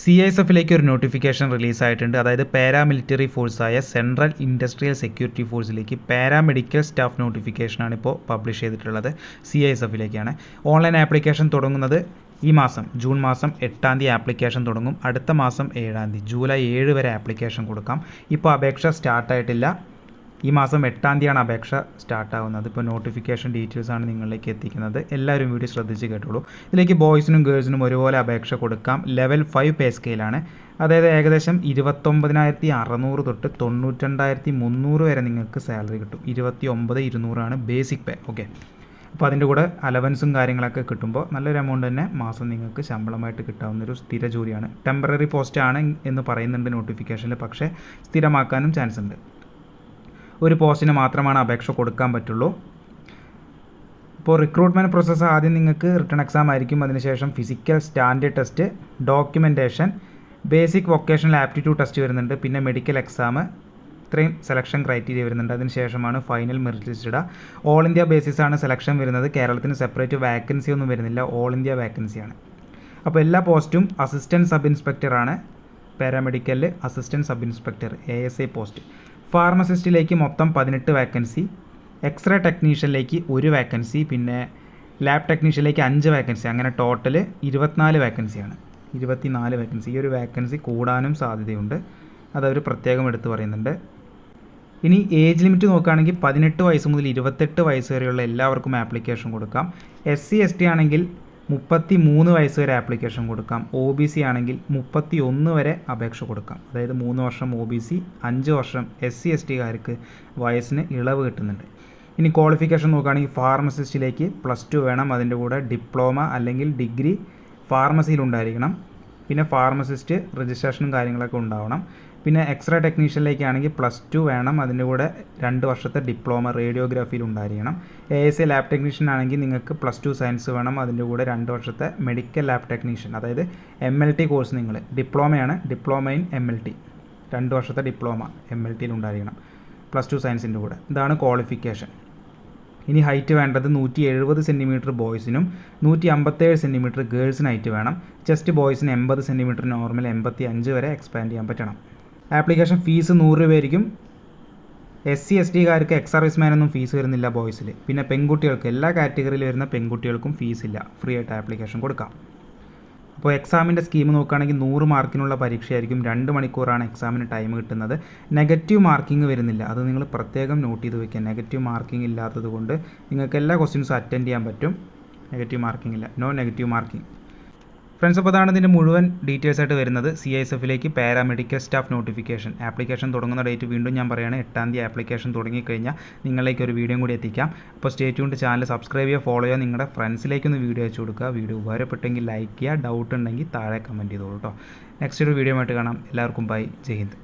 CISF-ലേക്ക് ഒരു നോട്ടിഫിക്കേഷൻ റിലീസായിട്ടുണ്ട്. അതായത് പാരാമിലിറ്ററി ഫോഴ്സായ സെൻട്രൽ ഇൻഡസ്ട്രിയൽ സെക്യൂരിറ്റി ഫോഴ്സിലേക്ക് പാരാമെഡിക്കൽ സ്റ്റാഫ് നോട്ടിഫിക്കേഷനാണ് ഇപ്പോൾ പബ്ലിഷ് ചെയ്തിട്ടുള്ളത്. CISF-ലേക്കാണ്. ഓൺലൈൻ ആപ്ലിക്കേഷൻ തുടങ്ങുന്നത് ഈ മാസം ജൂൺ മാസം 8-ാം തീയതി ആപ്ലിക്കേഷൻ തുടങ്ങും. അടുത്ത മാസം 7-ാം തീയതി ജൂലൈ 7 വരെ ആപ്ലിക്കേഷൻ കൊടുക്കാം. ഇപ്പോൾ അപേക്ഷ സ്റ്റാർട്ടായിട്ടില്ല. ഈ മാസം 8-ാം തീയതിയാണ് അപേക്ഷ സ്റ്റാർട്ടാവുന്നത്. ഇപ്പോൾ നോട്ടിഫിക്കേഷൻ ഡീറ്റെയിൽസാണ് നിങ്ങളിലേക്ക് എത്തിക്കുന്നത്. എല്ലാവരും വീഡിയോ ശ്രദ്ധിച്ച് കേട്ടോളൂ. ഇതിലേക്ക് ബോയ്സിനും ഗേൾസിനും ഒരുപോലെ അപേക്ഷ കൊടുക്കാം. ലെവൽ 5 പേ സ്കെയിലാണ്. അതായത് ഏകദേശം 29,600 തൊട്ട് 92,300 വരെ നിങ്ങൾക്ക് സാലറി കിട്ടും. 29,200 ബേസിക് പേ. ഓക്കെ, അപ്പോൾ അതിൻ്റെ കൂടെ അലവൻസും കാര്യങ്ങളൊക്കെ കിട്ടുമ്പോൾ നല്ലൊരു എമൗണ്ട് തന്നെ മാസം നിങ്ങൾക്ക് ശമ്പളമായിട്ട് കിട്ടാവുന്നൊരു സ്ഥിര ജോലിയാണ്. ടെമ്പററി പോസ്റ്റ് ആണ് എന്ന് പറയുന്നുണ്ട് നോട്ടിഫിക്കേഷനിൽ, പക്ഷേ സ്ഥിരമാക്കാനും ചാൻസ് ഉണ്ട്. ഒരു പോസ്റ്റിന് മാത്രമാണ് അപേക്ഷ കൊടുക്കാൻ പറ്റുള്ളൂ. ഇപ്പോൾ റിക്രൂട്ട്മെൻറ്റ് പ്രോസസ്സ് ആദ്യം നിങ്ങൾക്ക് റിട്ടൺ എക്സാം ആയിരിക്കും. അതിനുശേഷം physical standard test, documentation, basic vocational aptitude test വരുന്നുണ്ട്, പിന്നെ മെഡിക്കൽ എക്സാം. ഇത്രയും സെലക്ഷൻ ക്രൈറ്റീരിയ വരുന്നുണ്ട്. അതിനുശേഷമാണ് ഫൈനൽ മെറിറ്റ് ലിസ്റ്റ് ഇടുക. ഓൾ ഇന്ത്യ ബേസിസാണ് സെലക്ഷൻ വരുന്നത്. കേരളത്തിന് സെപ്പറേറ്റ് വാക്കൻസി ഒന്നും വരുന്നില്ല, ഓൾ ഇന്ത്യ വാക്കൻസിയാണ്. അപ്പോൾ എല്ലാ പോസ്റ്റും അസിസ്റ്റൻറ്റ് സബ് ഇൻസ്പെക്ടറാണ്. പാരാമെഡിക്കലിൽ assistant sub inspector ASI post. ഫാർമസിസ്റ്റിലേക്ക് മൊത്തം 18 വാക്കൻസി, എക്സ്റേ ടെക്നീഷ്യനിലേക്ക് 1 വാക്കൻസി, പിന്നെ ലാബ് ടെക്നീഷ്യനിലേക്ക് 5 വാക്കൻസി. അങ്ങനെ ടോട്ടൽ 24 വാക്കൻസിയാണ്. 24 വാക്കൻസി. ഈ ഒരു വാക്കൻസി കൂടാനും സാധ്യതയുണ്ട്. അതവർ പ്രത്യേകം എടുത്ത് പറയുന്നുണ്ട്. ഇനി ഏജ് ലിമിറ്റ് നോക്കുകയാണെങ്കിൽ 18 വയസ്സ് മുതൽ 28 വയസ്സ് വരെയുള്ള എല്ലാവർക്കും ആപ്ലിക്കേഷൻ കൊടുക്കാം. SC ST ആണെങ്കിൽ 33 വയസ്സ് വരെ ആപ്ലിക്കേഷൻ കൊടുക്കാം. OBC ആണെങ്കിൽ 31 വരെ അപേക്ഷ കൊടുക്കാം. അതായത് 3 വർഷം OBC, 5 വർഷം SC ST വയസ്സിന് ഇളവ് കിട്ടുന്നുണ്ട്. ഇനി ക്വാളിഫിക്കേഷൻ നോക്കുകയാണെങ്കിൽ ഫാർമസിസ്റ്റിലേക്ക് +2 വേണം. അതിൻ്റെ കൂടെ ഡിപ്ലോമ അല്ലെങ്കിൽ ഡിഗ്രി ഫാർമസിയിലുണ്ടായിരിക്കണം. പിന്നെ ഫാർമസിസ്റ്റ് രജിസ്ട്രേഷനും കാര്യങ്ങളൊക്കെ ഉണ്ടാവണം. പിന്നെ എക്സ്റേ ടെക്നീഷ്യനിലേക്കാണെങ്കിൽ +2 വേണം. അതിൻ്റെ കൂടെ 2 വർഷത്തെ ഡിപ്ലോമ റേഡിയോഗ്രാഫിയിൽ ഉണ്ടായിരിക്കണം. ASI ലാബ് ടെക്നീഷ്യൻ ആണെങ്കിൽ നിങ്ങൾക്ക് +2 സയൻസ് വേണം. അതിൻ്റെ കൂടെ 2 വർഷത്തെ മെഡിക്കൽ ലാബ് ടെക്നീഷ്യൻ, അതായത് MLT കോഴ്സ് നിങ്ങൾ ഡിപ്ലോമയാണ്, ഡിപ്ലോമ ഇൻ MLT, 2 വർഷത്തെ ഡിപ്ലോമ MLTയിൽ ഉണ്ടായിരിക്കണം, +2 സയൻസിൻ്റെ കൂടെ. ഇതാണ് ക്വാളിഫിക്കേഷൻ. ഇനി ഹൈറ്റ് വേണ്ടത് 170 സെൻറ്റിമീറ്റർ ബോയ്സിനും 157 സെൻറ്റിമീറ്റർ ഗേൾസിന് ഹൈറ്റ് വേണം. ചെസ്റ്റ് ബോയ്സിന് 80 സെൻറ്റിമീറ്റർ നോർമൽ, 85 വരെ എക്സ്പാൻഡ് ചെയ്യാൻ പറ്റണം. ആപ്ലിക്കേഷൻ ഫീസ് 100 രൂപയായിരിക്കും. SC ST എക്സ് സർവീസ്മാനൊന്നും ഫീസ് വരുന്നില്ല ബോയ്സിൽ. പിന്നെ പെൺകുട്ടികൾക്ക് എല്ലാ കാറ്റഗറിയിൽ വരുന്ന പെൺകുട്ടികൾക്കും ഫീസില്ല, ഫ്രീ ആയിട്ട് ആപ്ലിക്കേഷൻ കൊടുക്കാം. അപ്പോൾ എക്സാമിൻ്റെ സ്കീം നോക്കുകയാണെങ്കിൽ 100 മാർക്കിനുള്ള പരീക്ഷയായിരിക്കും. 2 മണിക്കൂറാണ് എക്സാമിന് ടൈം കിട്ടുന്നത്. നെഗറ്റീവ് മാർക്കിംഗ് വരുന്നില്ല, അത് നിങ്ങൾ പ്രത്യേകം നോട്ട് ചെയ്ത് വയ്ക്കുക. നെഗറ്റീവ് മാർക്കിംഗ് ഇല്ലാത്തത് കൊണ്ട് നിങ്ങൾക്ക് എല്ലാ ക്വസ്റ്റ്യൻസും അറ്റൻഡ് ചെയ്യാൻ പറ്റും. നെഗറ്റീവ് മാർക്കിംഗ് ഇല്ല, നോ നെഗറ്റീവ് മാർക്കിംഗ്. ഫ്രണ്ട്സ്, അപ്പോൾ അതാണ് ഇതിൻ്റെ മുഴുവൻ ഡീറ്റെയിൽസ് ആയിട്ട് വരുന്നത്. CISF-ലേക്ക് പാരാമെഡിക്കൽ സ്റ്റാഫ് നോട്ടിഫിക്കേഷൻ ആപ്ലിക്കേഷൻ തുടങ്ങുന്ന ഡേറ്റ് വീണ്ടും ഞാൻ പറയുകയാണ്, 8-ാം തീയതി ആപ്ലിക്കേഷൻ തുടങ്ങിക്കഴിഞ്ഞാൽ നിങ്ങളിലേക്ക് ഒരു വീഡിയോ കൂടി എത്തിക്കാം. അപ്പോൾ സ്റ്റേ ട്യൂൺഡ്, ചാനൽ സബ്സ്ക്രൈബ് ചെയ്യുക, ഫോളോ ചെയ്യുക, നിങ്ങളുടെ ഫ്രണ്ട്സിലേക്കൊന്ന് വീഡിയോ അയച്ചു കൊടുക്കുക. വീഡിയോ ഉപകാരപ്പെട്ടെങ്കിൽ ലൈക്ക് ചെയ്യുക, ഡൗട്ട് ഉണ്ടെങ്കിൽ താഴെ കമൻറ്റ് ചെയ്തോളൂ കേട്ടോ. നെക്സ്റ്റ് ഒരു വീഡിയോ ആയിട്ട് കാണാം. എല്ലാവർക്കും ബൈ, ജയ് ഹിന്ദ്.